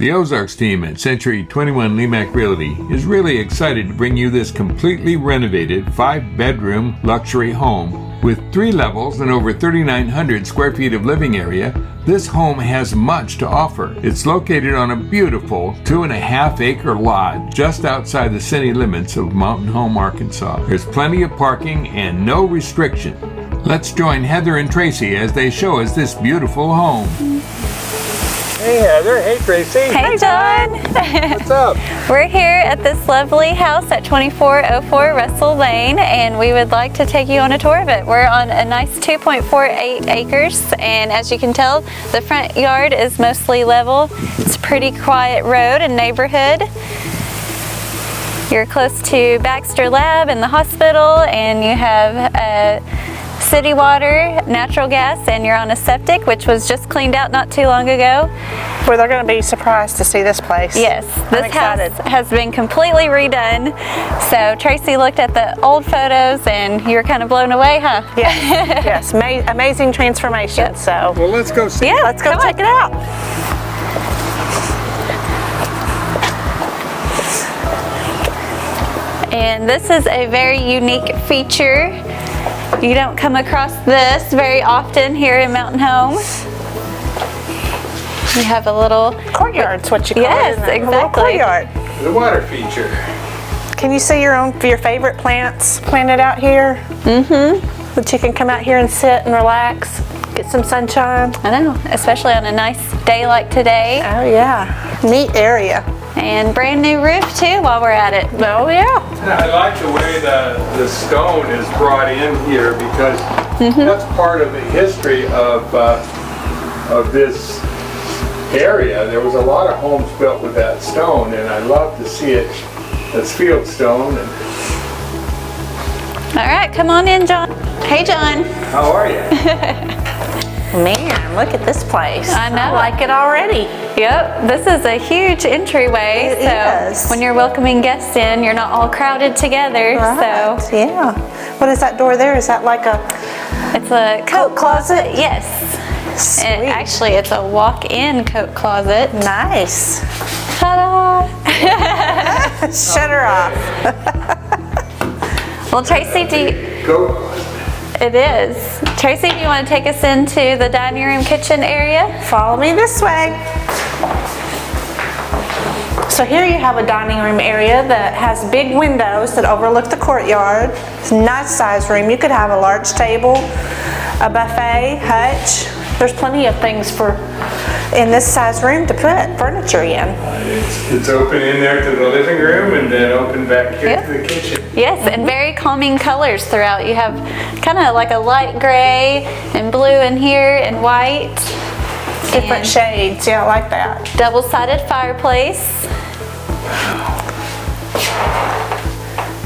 The Ozarks team at Century 21 Lemac Realty is really excited to bring you this completely renovated 5-bedroom luxury home. With 3 levels and over 3,900 square feet of living area, this home has much to offer. It's located on a beautiful 2.5-acre lot just outside the city limits of Mountain Home, Arkansas. There's plenty of parking and no restriction. Let's join Heather and Tracy as they show us this beautiful home. Hey Heather, hey Tracy. Hey John. What's up? We're here at this lovely house at 2404 Russell Lane, and we would like to take you on a tour of it. We're on a nice 2.48 acres, and as you can tell, the front yard is mostly level. It's a pretty quiet road and neighborhood. You're close to Baxter Lab and the hospital, and you have city water, natural gas, and you're on a septic, which was just cleaned out not too long ago. Well, they're going to be surprised to see this place. Yes, this house has been completely redone. So Tracy looked at the old photos and you're kind of blown away, huh? Yes, yes, amazing transformation. Yep. So, well, let's go see. Yeah, let's go check it out. And this is a very unique feature. You don't come across this very often here in Mountain Home. You have a little courtyard's what you call it. Yes, exactly. Courtyard. The water feature. Can you see your favorite plants planted out here? Mm-hmm. That you can come out here and sit and relax, get some sunshine. I know, especially on a nice day like today. Oh yeah, neat area. And brand new roof too while we're at it. Oh yeah. I like the way the stone is brought in here because that's part of the history of this area. There was a lot of homes built with that stone, and I love to see it as fieldstone. All right, come on in, John. Hey, John. How are you? Man, look at this place. I know. I like it already. Yep, this is a huge entryway. It is. When you're welcoming guests in, you're not all crowded together. Right. So yeah. What is that door there? Is that like a? It's a coat closet. Yes. Sweet. And actually, it's a walk-in coat closet. Nice. Ta-da! Shut her off. Well, Tracy, it is. Tracy, do you want to take us into the dining room kitchen area? Follow me this way. So here you have a dining room area that has big windows that overlook the courtyard. It's a nice size room. You could have a large table, a buffet, hutch. There's plenty of things in this size room to put furniture in. It's open in there to the living room and then open back here to the kitchen. Yes, and very calming colors throughout. You have kind of like a light gray and blue in here and white. Different shades, yeah, I like that. Double-sided fireplace.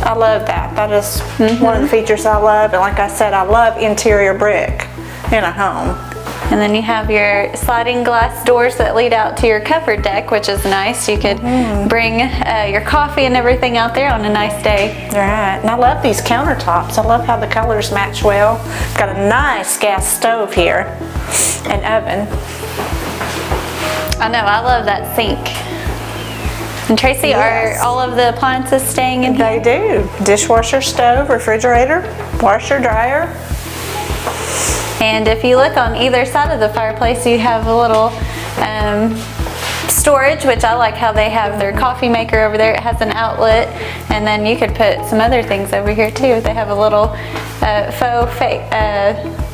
I love that. That is one of the features I love. And like I said, I love interior brick in a home. And then you have your sliding glass doors that lead out to your covered deck, which is nice. You could bring your coffee and everything out there on a nice day. Right, and I love these countertops. I love how the colors match well. Got a nice gas stove here, and oven. I know, I love that sink. And Tracy, are all of the appliances staying in here? They do. Dishwasher, stove, refrigerator, washer, dryer. And if you look on either side of the fireplace, you have a little storage, which I like how they have their coffee maker over there. It has an outlet, and then you could put some other things over here too. They have a little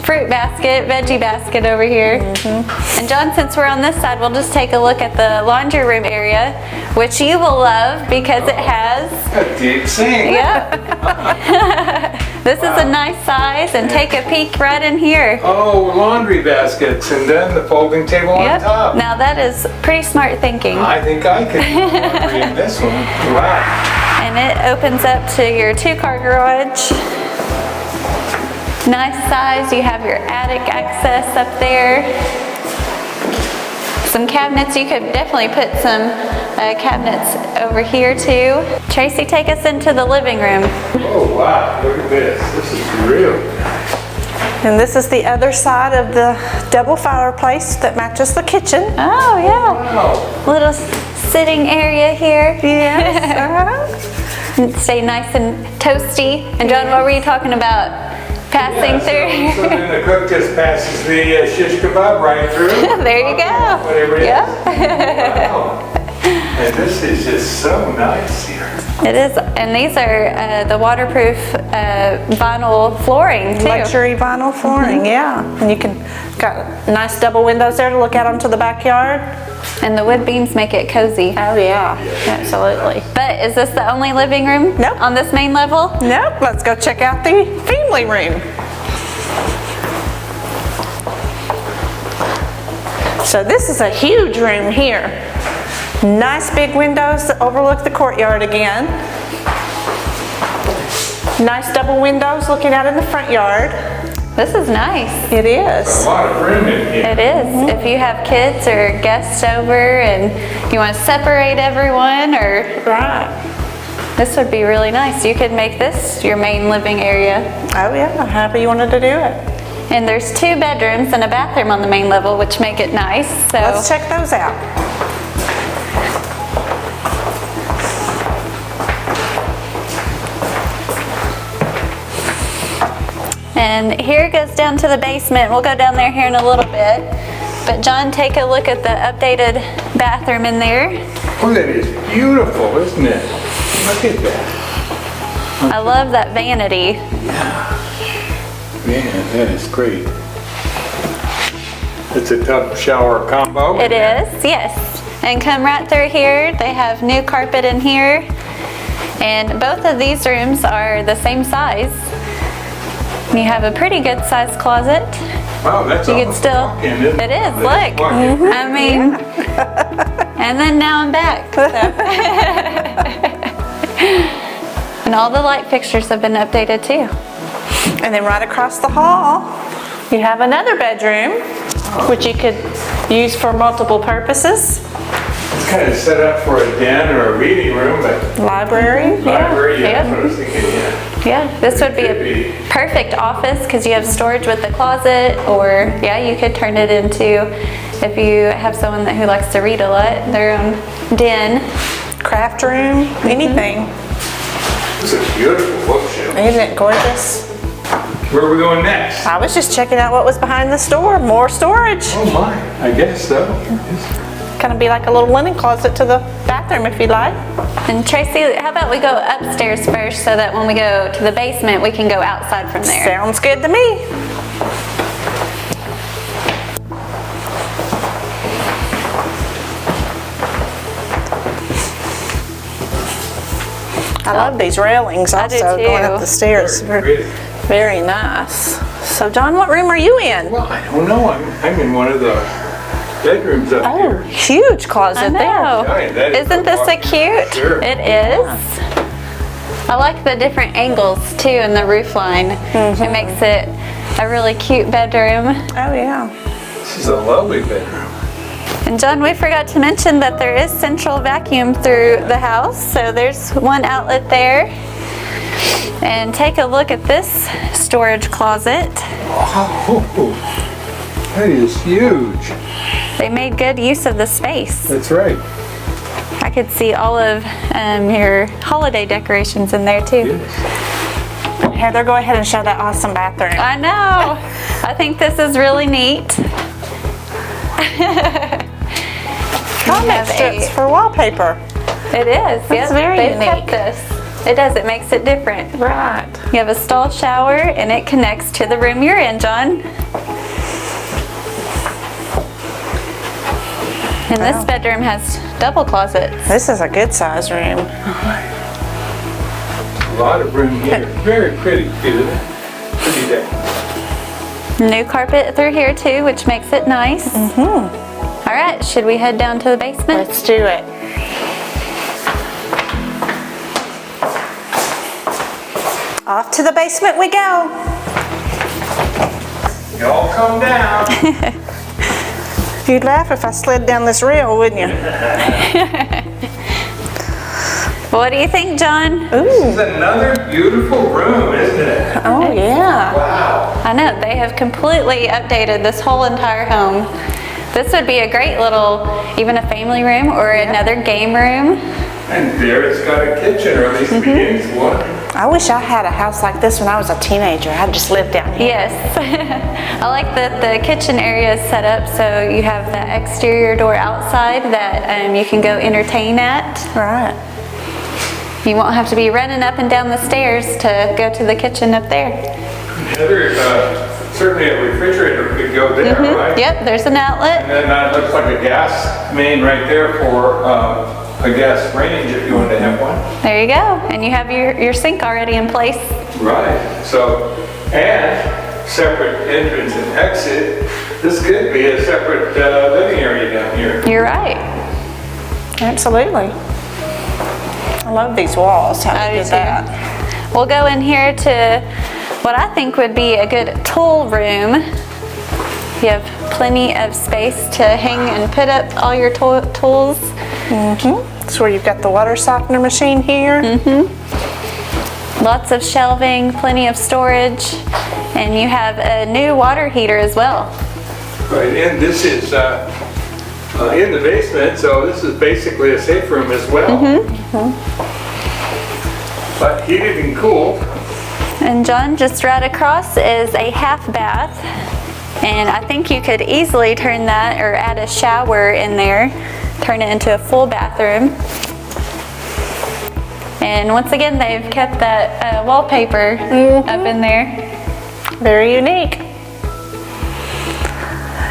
fruit basket, veggie basket over here. And John, since we're on this side, we'll just take a look at the laundry room area, which you will love because it has a deep sink. Yep. This is a nice size, and take a peek right in here. Oh, laundry baskets, and then the folding table on top. Now that is pretty smart thinking. I think I could do laundry in this one. Wow. And it opens up to your 2-car garage. Nice size. You have your attic access up there. Some cabinets. You could definitely put some cabinets over here too. Tracy, take us into the living room. Oh wow, look at this. This is real. And this is the other side of the double fireplace that matches the kitchen. Oh, yeah. Wow. Little sitting area here. Yes. Stay nice and toasty. And John, what were you talking about? Passing through. So then the cook just passes the shish kebab right through. There you go. Whatever it is. Yep. Wow. And this is just so nice here. It is, and these are the waterproof vinyl flooring too. Luxury vinyl flooring, yeah. And you can, got nice double windows there to look out onto the backyard. And the wood beams make it cozy. Oh yeah, absolutely. But is this the only living room Nope. on this main level? Nope, let's go check out the family room. So this is a huge room here. Nice big windows that overlook the courtyard again. Nice double windows looking out in the front yard. This is nice. It is. A lot of room in here. It is. If you have kids or guests over and you want to separate everyone, or Right. this would be really nice. You could make this your main living area. Oh yeah, however you wanted to do it. And there's 2 bedrooms and a bathroom on the main level, which make it nice. So Let's check those out. And here goes down to the basement. We'll go down there here in a little bit. But John, take a look at the updated bathroom in there. Oh, that is beautiful, isn't it? Look at that. I love that vanity. Man, that is great. It's a tub shower combo. It is, yes. And come right through here. They have new carpet in here. And both of these rooms are the same size. You have a pretty good sized closet. Wow, that's You could almost still, walk-in, isn't it is, That's look. walk-in. I mean, and then now I'm back. So. And all the light fixtures have been updated too. And then right across the hall, you have another bedroom, which you could use for multiple purposes. It's kind of set up for a den or a reading room, but Library. library, yeah, that's Yeah. what I was thinking, yeah. Yeah, this would be Could a be. perfect office because you have storage with the closet, or yeah, you could turn it into, if you have someone who likes to read a lot, their own den. Craft room, anything. It's a beautiful bookshelf. Isn't it gorgeous? Where are we going next? I was just checking out what was behind the store. More storage. Oh my, I guess so. Kind of be like a little linen closet to the bathroom if you like. And Tracy, how about we go upstairs first so that when we go to the basement, we can go outside from there. Sounds good to me. I love these railings I do also going up too. the stairs. Pretty. Very nice. So John, what room are you in? Well, I don't know. I'm in one of the bedrooms up Oh, here. huge I closet there. know. Giant, that is Isn't a this so walk-in. cute? Sure. It is. I like the different angles too in the roof line. It makes it a really cute bedroom. Oh yeah. This is a lovely bedroom. And John, we forgot to mention that there is central vacuum through the house. So there's one outlet there. And take a look at this storage closet. Oh, that is huge. They made good use of the space. That's right. I could see all of your holiday decorations in there too. Yes. Heather, go ahead and show that awesome bathroom. I know. I think this is really neat. Comic have strips a- for wallpaper. It is. That's very They've unique. kept this. It does. It makes it different. Right. You have a stall shower and it connects to the room you're in, John. And this bedroom has double closets. This is a good size room. A lot of room here. Very pretty, isn't it? Pretty day. New carpet through here too, which makes it nice. All right, should we head down to the basement? Let's do it. Off to the basement we go. Y'all come down. You'd laugh if I slid down this rail, wouldn't you? What do you think, John? This is another beautiful room, isn't it? Oh yeah. Wow. I know, they have completely updated this whole entire home. This would be a great little, even a family room or another game room. And there it's got a kitchen, or at least the beginnings of one. I wish I had a house like this when I was a teenager. I'd just lived down here. Yes. I like that the kitchen area is set up so you have that exterior door outside that you can go entertain at. Right. You won't have to be running up and down the stairs to go to the kitchen up there. Heather, certainly a refrigerator could go there, right? Yep, there's an outlet. And then that looks like a gas main right there for a gas range if you wanted to have one. There you go. And you have your sink already in place. Right. So, and separate entrance and exit. This could be a separate living area down here. You're right. Absolutely. I love these walls. How I they do did too. that. We'll go in here to what I think would be a good tool room. You have plenty of space to hang and put up all your tools. That's where you've got the water softener machine here. Lots of shelving, plenty of storage, and you have a new water heater as well. Right, and this is in the basement, so this is basically a safe room as well. But heated and cooled. And John, just right across is a half bath, and I think you could easily turn that or add a shower in there, turn it into a full bathroom. And once again, they've kept that wallpaper up in there. Very unique.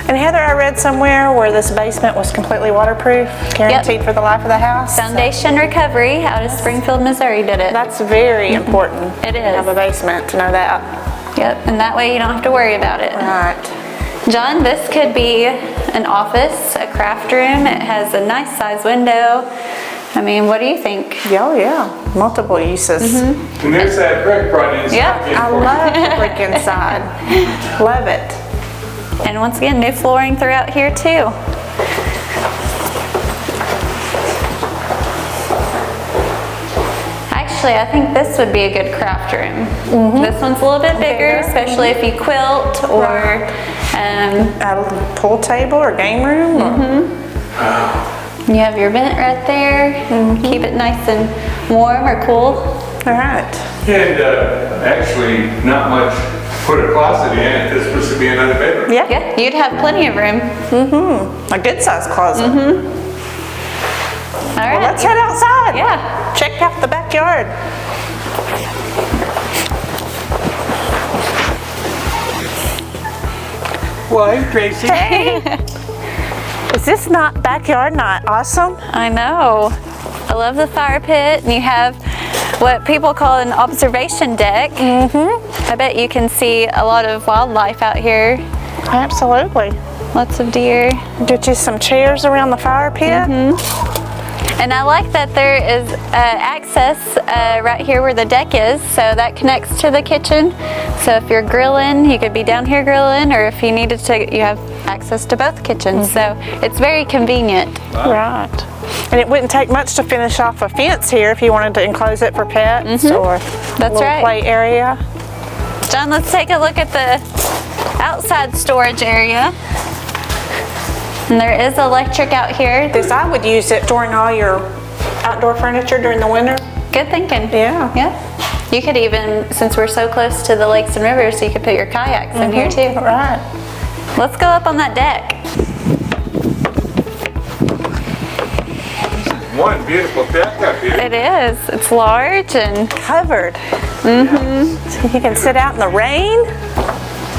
And Heather, I read somewhere where this basement was completely waterproof, guaranteed for the life of the house. Foundation Recovery out of Springfield, Missouri did it. That's very important. It is. To have a basement, to know that. Yep, and that way you don't have to worry about it. Right. John, this could be an office, a craft room. It has a nice size window. I mean, what do you think? Oh yeah, multiple uses. And there's that brick brought in. Yeah, I love the brick inside. Love it. And once again, new flooring throughout here too. Actually, I think this would be a good craft room. This one's a little bit bigger, especially if you quilt or A pool table or game room. you have your vent right there. Keep it nice and warm or cool. All right. And actually, not much. Put a closet in it. This was to be another bedroom. Yeah. Yeah, you'd have plenty of room. A good sized closet. All right. Well, let's head outside. Yeah. Check out the backyard. Well, hey, Tracy. Hey. Is this backyard not awesome? I know. I love the fire pit, and you have what people call an observation deck. I bet you can see a lot of wildlife out here. Absolutely. Lots of deer. Get you some chairs around the fire pit. And I like that there is access right here where the deck is, so that connects to the kitchen. So if you're grilling, you could be down here grilling, or if you needed to, you have access to both kitchens. So it's very convenient. Right. And it wouldn't take much to finish off a fence here if you wanted to enclose it for pets or That's a little right. play area. John, let's take a look at the outside storage area. And there is electric out here. This, I would use it storing all your outdoor furniture during the winter. Good thinking. Yeah. Yeah. You could even, since we're so close to the lakes and rivers, you could put your kayaks in here too. Right. Let's go up on that deck. One beautiful deck up here. It is. It's large and Covered. So you can sit out in the rain.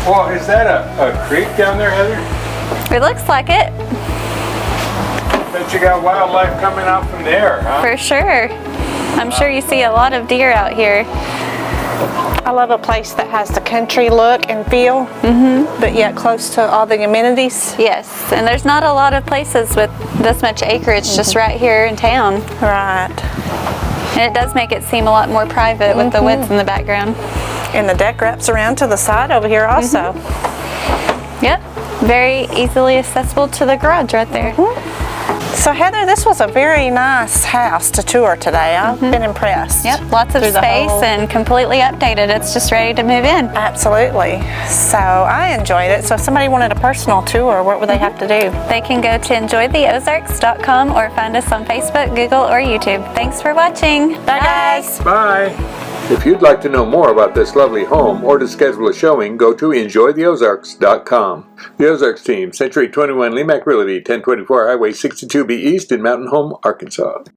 Well, is that a creek down there, Heather? it looks like it, Bet you got wildlife coming out from there, huh? for sure. I'm sure you see a lot of deer out here. I love a place that has the country look and feel, but yet close to all the amenities. Yes, and there's not a lot of places with this much acreage just right here in town. Right. And it does make it seem a lot more private with the woods in the background. And the deck wraps around to the side over here also. Yep, very easily accessible to the garage right there. So Heather, this was a very nice house to tour today. I've been impressed. Yep, lots of Through the space whole- and completely updated. It's just ready to move in. Absolutely. So I enjoyed it. So if somebody wanted a personal tour, what would they have to do? They can go to enjoytheozarks.com or find us on Facebook, Google, or YouTube. Thanks for watching. Bye guys. Bye. If you'd like to know more about this lovely home or to schedule a showing, go to enjoytheozarks.com. The Ozarks team, Century 21 Lemac Realty, 1024 Highway 62B East in Mountain Home, Arkansas.